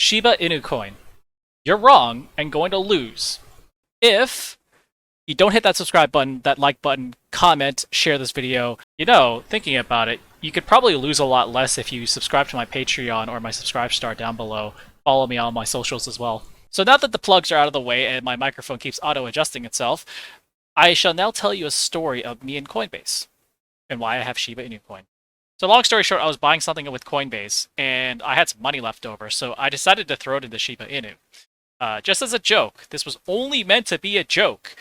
Shiba Inu coin. You're wrong and going to lose if you don't hit that subscribe button, that like button, comment, share this video. Thinking about it, you could probably lose a lot less if you subscribe to my Patreon or my subscribe star down below. Follow me on my socials as well. So now that the plugs are out of the way and my microphone keeps auto-adjusting itself, I shall now tell you a story of me and Coinbase and why I have Shiba Inu coin. So long story short, I was buying something with Coinbase and I had some money left over, so I decided to throw it into Shiba Inu. Just as a joke. This was only meant to be a joke.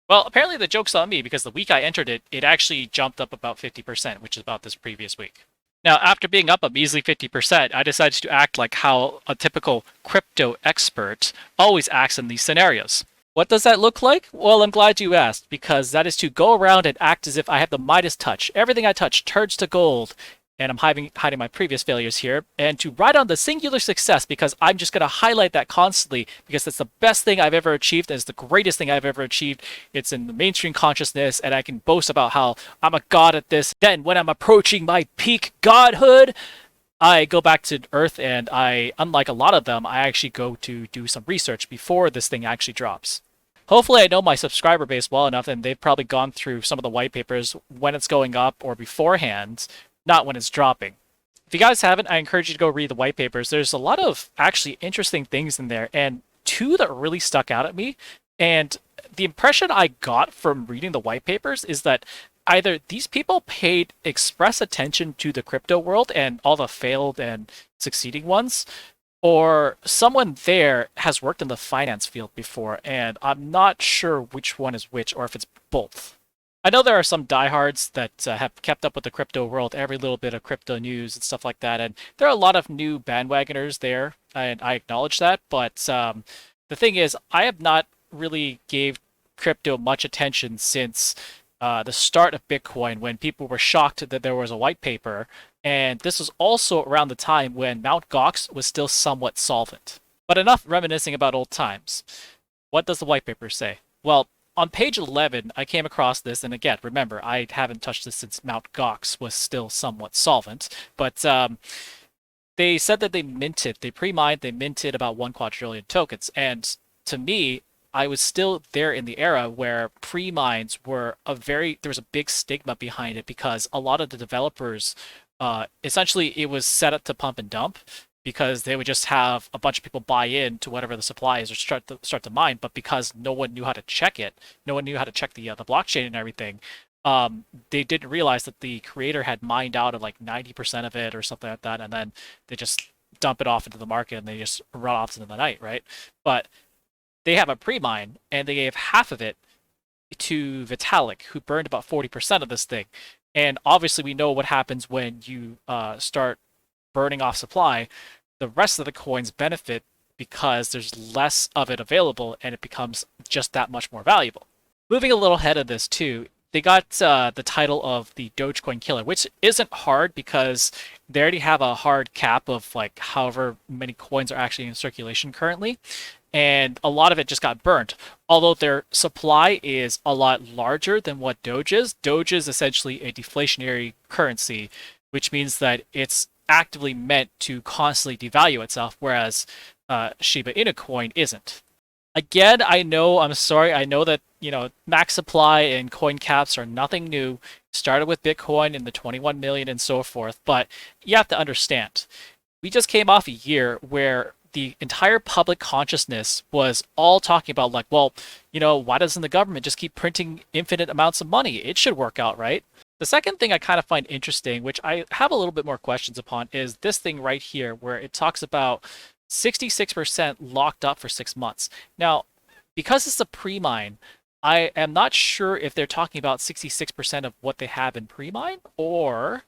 Well, apparently the joke's on me because the week I entered it, it actually jumped up about 50%, which is about this previous week. Now, after being up a measly 50%, I decided to act like how a typical crypto expert always acts in these scenarios. What does that look like? Well, I'm glad you asked, because that is to go around and act as if I have the Midas touch. Everything I touch turns to gold. And I'm hiding my previous failures here, and to ride on the singular success, because I'm just going to highlight that constantly, because that's the best thing I've ever achieved, and it's the greatest thing I've ever achieved. It's in the mainstream consciousness, and I can boast about how I'm a god at this. Then, when I'm approaching my peak godhood, I go back to Earth, and unlike a lot of them, I actually go to do some research before this thing actually drops. Hopefully I know my subscriber base well enough, and they've probably gone through some of the white papers when it's going up or beforehand, not when it's dropping. If you guys haven't, I encourage you to go read the white papers. There's a lot of actually interesting things in there, and two that really stuck out at me. And the impression I got from reading the white papers is that either these people paid express attention to the crypto world and all the failed and succeeding ones, or someone there has worked in the finance field before, and I'm not sure which one is which, or if it's both. I know there are some diehards that have kept up with the crypto world, every little bit of crypto news and stuff like that, and there are a lot of new bandwagoners there, and I acknowledge that, but the thing is, I have not really gave crypto much attention since the start of Bitcoin, when people were shocked that there was a white paper, and this was also around the time when Mt. Gox was still somewhat solvent. But enough reminiscing about old times. What does the white paper say? Well, on page 11, I came across this, and again, remember, I haven't touched this since Mt. Gox was still somewhat solvent, but they said that they pre-mined, they minted about 1 quadrillion tokens, and to me, I was still there in the era where pre-mines were there was a big stigma behind it, because a lot of the developers, essentially it was set up to pump and dump, because they would just have a bunch of people buy in to whatever the supply is or start to mine, but because no one knew how to check it, no one knew how to check the blockchain and everything, they didn't realize that the creator had mined out of like 90% of it or something like that, and then they just dump it off into the market and they just run off into the night, right? But they have a pre-mine, and they gave half of it to Vitalik, who burned about 40% of this thing. And obviously we know what happens when you start burning off supply. The rest of the coins benefit because there's less of it available, and it becomes just that much more valuable. Moving a little ahead of this too, they got the title of the Dogecoin Killer, which isn't hard because they already have a hard cap of like however many coins are actually in circulation currently, and a lot of it just got burnt. Although their supply is a lot larger than what Doge is. Doge is essentially a deflationary currency, which means that it's actively meant to constantly devalue itself, whereas Shiba Inu coin isn't. Again, I'm sorry, I know that, max supply and coin caps are nothing new. Started with Bitcoin in the 21 million and so forth, but you have to understand, we just came off a year where the entire public consciousness was all talking about like, well, why doesn't the government just keep printing infinite amounts of money? It should work out, right? The second thing I kind of find interesting, which I have a little bit more questions upon, is this thing right here, where it talks about 66% locked up for 6 months. Now, because it's a pre-mine, I am not sure if they're talking about 66% of what they have in pre-mine, or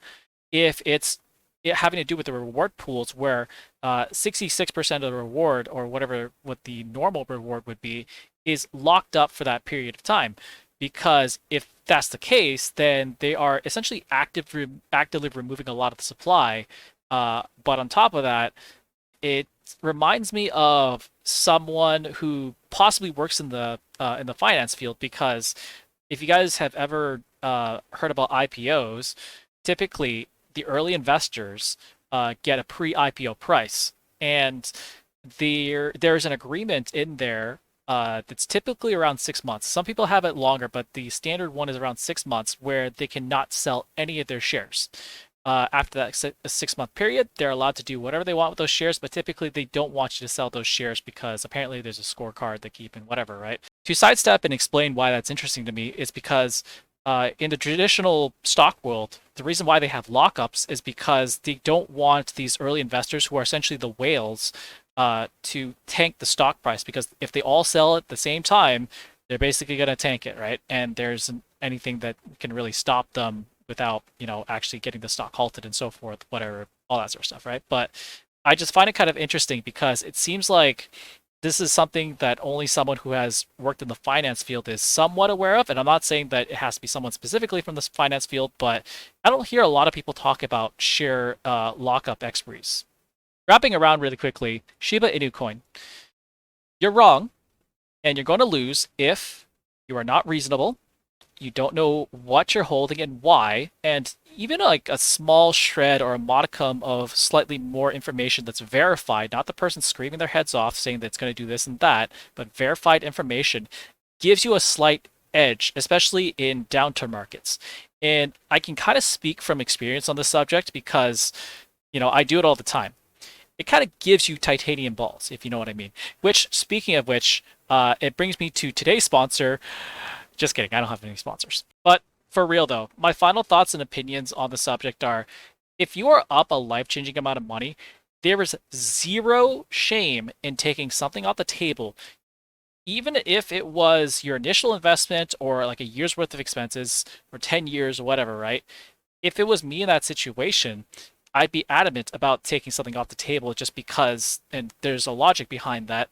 if it's having to do with the reward pools, where 66% of the reward, or what the normal reward would be, is locked up for that period of time. Because if that's the case, then they are essentially actively removing a lot of the supply. But on top of that, it reminds me of someone who possibly works in the finance field, because if you guys have ever heard about IPOs, typically the early investors get a pre-IPO price, and there's an agreement in there that's typically around 6 months. Some people have it longer, but the standard one is around 6 months where they cannot sell any of their shares. After that 6 month period, they're allowed to do whatever they want with those shares, but typically they don't want you to sell those shares because apparently there's a scorecard they keep and whatever, right? To sidestep and explain why that's interesting to me is because in the traditional stock world, the reason why they have lockups is because they don't want these early investors who are essentially the whales to tank the stock price, because if they all sell at the same time, they're basically going to tank it, right? And there's anything that can really stop them without, actually getting the stock halted and so forth, whatever, all that sort of stuff, right? But I just find it kind of interesting because it seems like this is something that only someone who has worked in the finance field is somewhat aware of. And I'm not saying that it has to be someone specifically from the finance field, but I don't hear a lot of people talk about share lockup expiries. Wrapping around really quickly, Shiba Inu coin. You're wrong, and you're going to lose if you are not reasonable, you don't know what you're holding and why, and even like a small shred or a modicum of slightly more information that's verified, not the person screaming their heads off saying that it's going to do this and that, but verified information gives you a slight edge, especially in downturn markets. And I can kind of speak from experience on this subject because, I do it all the time. It kind of gives you titanium balls, if you know what I mean. Which, speaking of which, it brings me to today's sponsor. Just kidding, I don't have any sponsors. But for real though, my final thoughts and opinions on the subject are, if you are up a life-changing amount of money, there is zero shame in taking something off the table, even if it was your initial investment or like a year's worth of expenses or 10 years or whatever, right? If it was me in that situation, I'd be adamant about taking something off the table just because, and there's a logic behind that.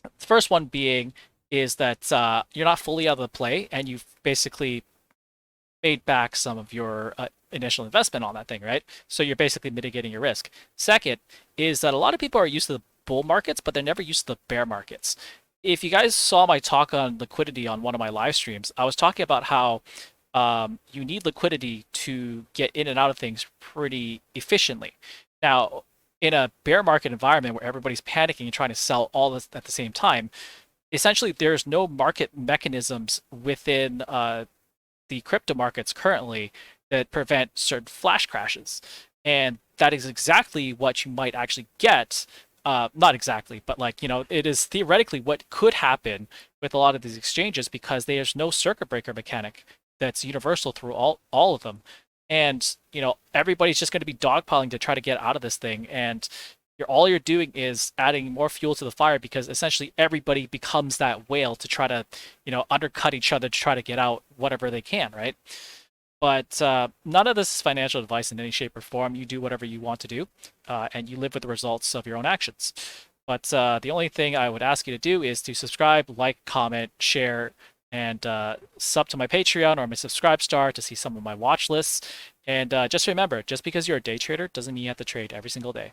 The first one being is that you're not fully out of the play and you've basically made back some of your initial investment on that thing, right? So you're basically mitigating your risk. Second is that a lot of people are used to the bull markets, but they're never used to the bear markets. If you guys saw my talk on liquidity on one of my live streams, I was talking about how you need liquidity to get in and out of things pretty efficiently. Now, in a bear market environment where everybody's panicking and trying to sell all this at the same time, essentially there's no market mechanisms within the crypto markets currently that prevent certain flash crashes. And that is exactly what you might actually get. Not exactly, but it is theoretically what could happen with a lot of these exchanges because there's no circuit breaker mechanic that's universal through all of them. And, everybody's just going to be dogpiling to try to get out of this thing. And all you're doing is adding more fuel to the fire because essentially everybody becomes that whale to try to, undercut each other to try to get out whatever they can, right? But none of this is financial advice in any shape or form. You do whatever you want to do, and you live with the results of your own actions. But the only thing I would ask you to do is to subscribe, like, comment, share, and sub to my Patreon or my Subscribe Star to see some of my watch lists. And just remember, just because you're a day trader doesn't mean you have to trade every single day.